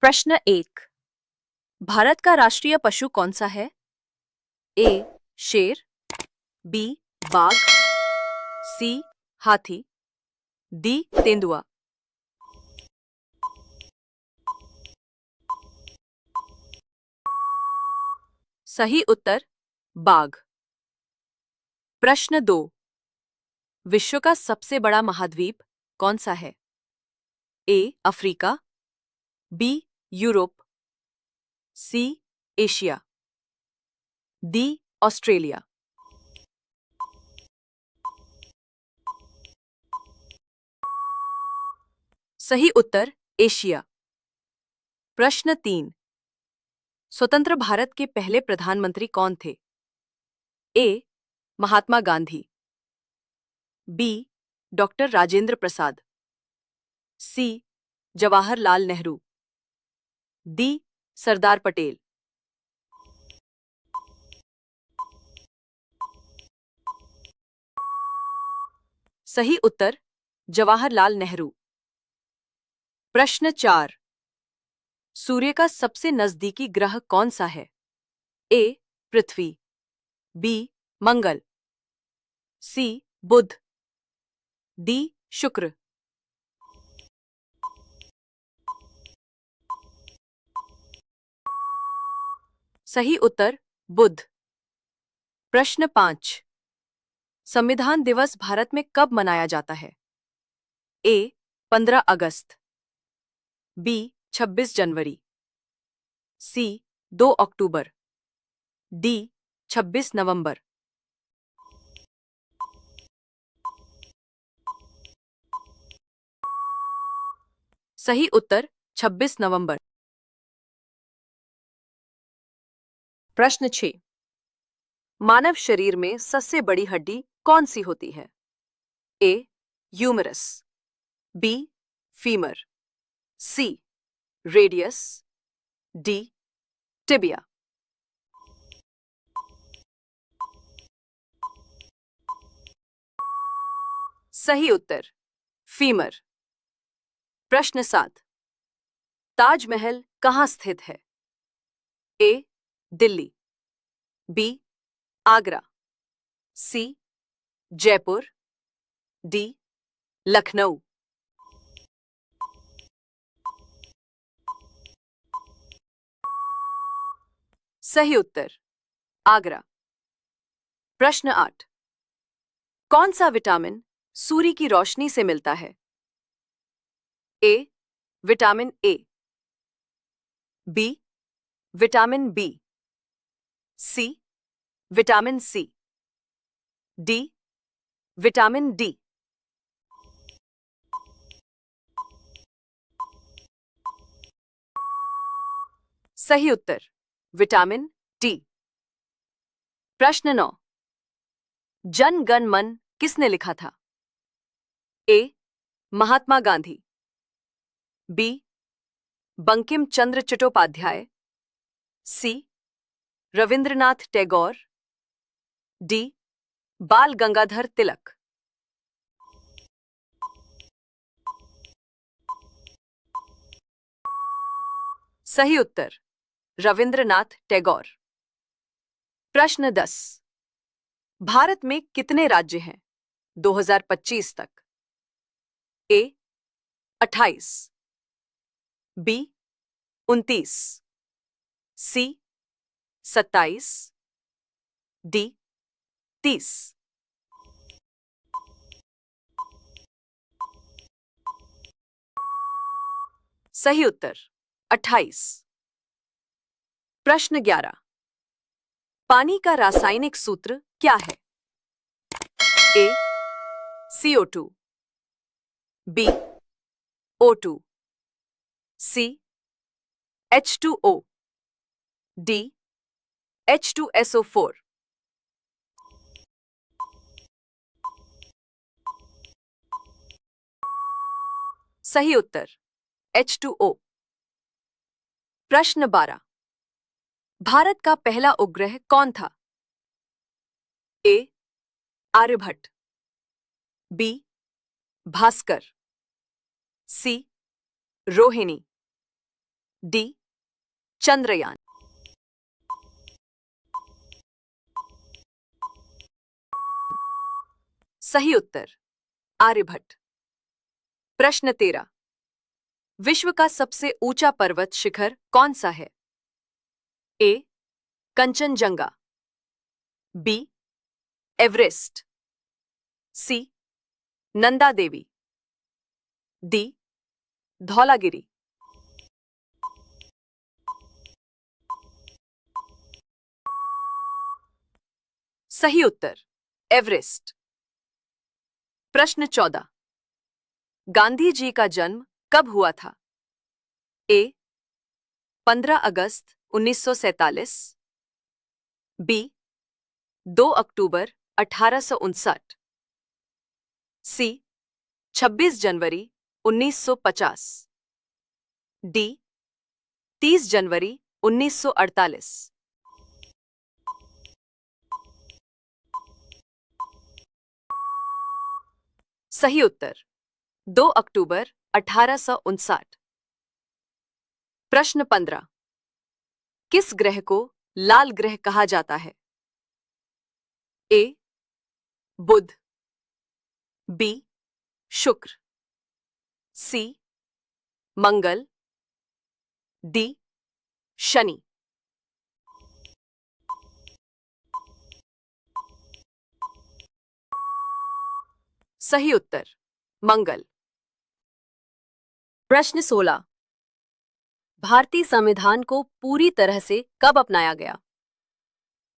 प्रश्न 1। भारत का राष्ट्रीय पशु कौन सा है? ए शेर, बी बाघ, सी हाथी, डी तेंदुआ। सही उत्तर बाघ। प्रश्न 2। विश्व का सबसे बड़ा महाद्वीप कौन सा है? A Africa, B Europe, C Asia, D Australia. सही उत्तर एशिया। प्रश्न 3। स्वतंत्र भारत के पहले प्रधानमंत्री कौन थे? ए महात्मा गांधी, बी डॉक्टर राजेंद्र प्रसाद, सी जवाहरलाल नेहरू, डी सरदार पटेल। सही उत्तर जवाहरलाल नेहरू। प्रश्न 4। सूर्य का सबसे नजदीकी ग्रह कौन सा है? ए पृथ्वी, बी मंगल, सी बुध, डी शुक्र। सही उत्तर बुध। प्रश्न 5। संविधान दिवस भारत में कब मनाया जाता है? ए 15 अगस्त, बी 26 जनवरी, सी 2 अक्टूबर, डी 26 नवंबर। सही उत्तर 26 नवंबर। प्रश्न 6। मानव शरीर में सबसे बड़ी हड्डी कौन सी होती है? ए ह्यूमरस, बी फीमर, सी रेडियस, डी टिबिया। सही उत्तर फीमर। प्रश्न 7। ताजमहल कहाँ स्थित है? ए दिल्ली, बी आगरा, सी जयपुर, डी लखनऊ। सही उत्तर आगरा। प्रश्न 8। कौन सा विटामिन सूर्य की रोशनी से मिलता है? A vitamin A, B vitamin B, C vitamin C, D vitamin D. सही उत्तर विटामिन डी। प्रश्न 9। जन गण मन किसने लिखा था? ए महात्मा गांधी, बी बंकिम चंद्र चट्टोपाध्याय, सी रविंद्रनाथ टैगोर, डी बाल गंगाधर तिलक। सही उत्तर रविंद्रनाथ टैगोर। प्रश्न 10। भारत में कितने राज्य हैं 2025 तक? ए 28, बी 29, सी 27, डी 30। सही उत्तर 28। प्रश्न 11। पानी का रासायनिक सूत्र क्या है? ए CO2, बी O2, सी H2O, डी H2SO4। सही उत्तर H2O। प्रश्न 12। भारत का पहला उपग्रह कौन था? ए आर्यभट्ट, बी भास्कर, सी रोहिणी, डी चंद्रयान। सही उत्तर आर्यभट्ट। प्रश्न 13। विश्व का सबसे ऊंचा पर्वत शिखर कौन सा है? ए कंचनजंगा, बी एवरेस्ट, सी नंदा देवी, डी धौलागिरी। सही उत्तर एवरेस्ट। प्रश्न 14। गांधी जी का जन्म कब हुआ था? ए 15 अगस्त 1947, बी 2 अक्टूबर 1859, सी 26 जनवरी 1950, डी 30 जनवरी 1948। सही उत्तर 2 अक्टूबर 1859। प्रश्न 15। किस ग्रह को लाल ग्रह कहा जाता है? ए बुध, बी शुक्र, सी मंगल, डी शनि। सही उत्तर मंगल। प्रश्न 16। भारतीय संविधान को पूरी तरह से कब अपनाया गया?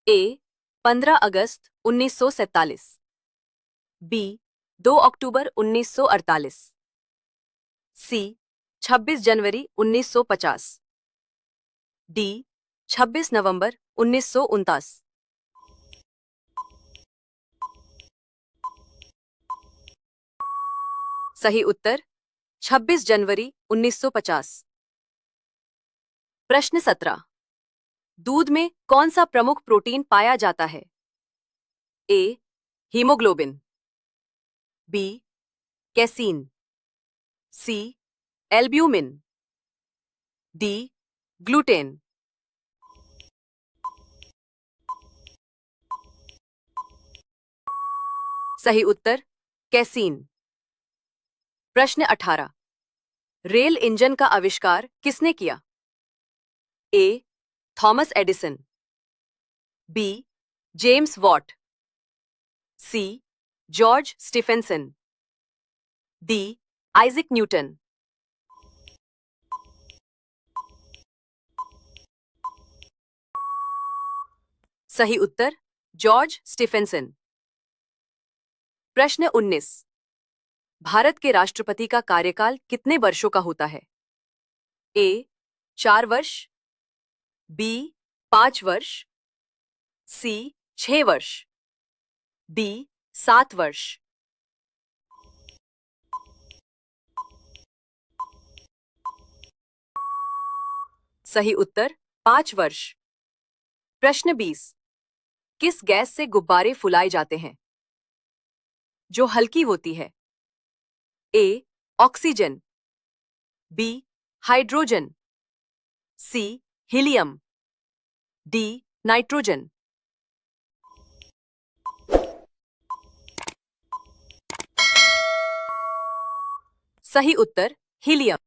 ए 15 अगस्त 1947, बी 2 अक्टूबर 1948, सी 26 जनवरी 1950, डी 26 नवंबर 1949। सही उत्तर 26 जनवरी 1950। प्रश्न 17। दूध में कौन सा प्रमुख प्रोटीन पाया जाता है? ए हीमोग्लोबिन, बी कैसीन, सी एल्ब्यूमिन, डी ग्लूटेन। सही उत्तर कैसीन। प्रश्न 18। रेल इंजन का आविष्कार किसने किया? A Thomas Edison, B James Watt, C George Stephenson, D Isaac Newton. सही उत्तर जॉर्ज स्टीफेंसन। प्रश्न 19। भारत के राष्ट्रपति का कार्यकाल कितने वर्षों का होता है? ए 4 वर्ष, बी 5 वर्ष, सी 6 वर्ष, डी 7 वर्ष। सही उत्तर 5 वर्ष। प्रश्न 20। किस गैस से गुब्बारे फुलाए जाते हैं जो हल्की होती है? A oxygen, B hydrogen, C helium, D nitrogen. सही उत्तर हीलियम।